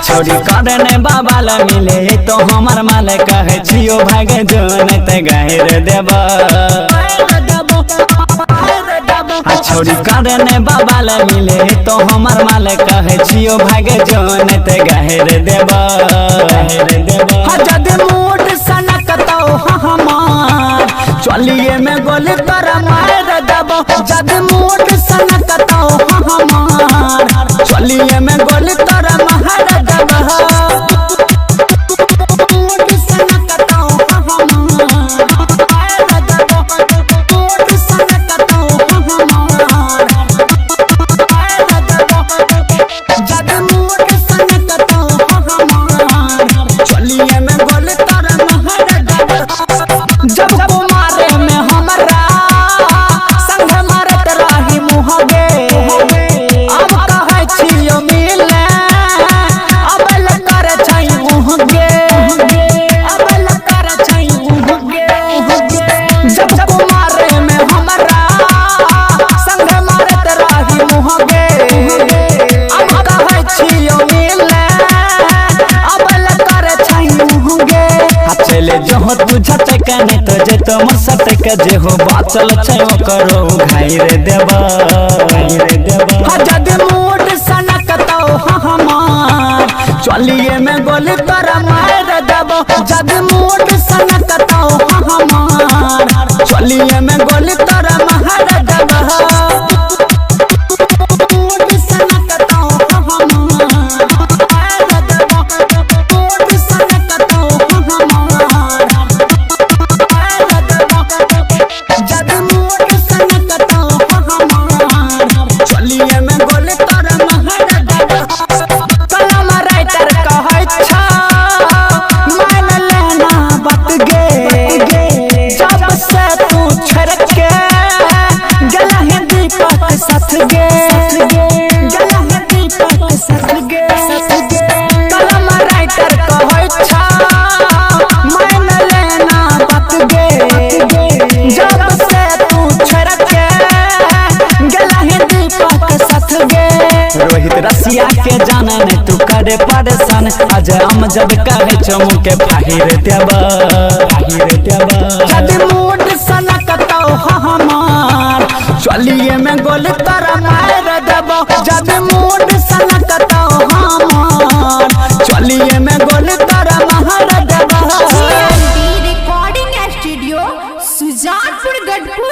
छोड़ी करने बाबा ला मिले तो हमार माल कहे छियो भागे जोन ते गहिर देब छोड़ी करने बाबा ला मिले तो हमार माल कहे छियो भागे जोन ते गहिर देब जद मूड सनक तो हमार चलिए में गोली कर मार देब जद मूड सनक तो हमार चलिए में गोली कर मार देब जोहत बुझत कने तो जे तो मसत के जे हो बाचल छै ओकरो घाइर देब जद मूड सनक तो हमार चलिए में गोली कर मार देब जद मूड सनक तो हमार चलिए में गोली कर मार देब रोहित रसिया के जाने ने तू करे परेशान आज हम जब कहे चमू के फाहिर देब जद मूड सनक तो हमार चलिए में गोली कर मार देब जद मूड सनक तो हमार चलिए में गोली कर मार देब रिकॉर्डिंग स्टूडियो सुजानपुर गढ़पुर।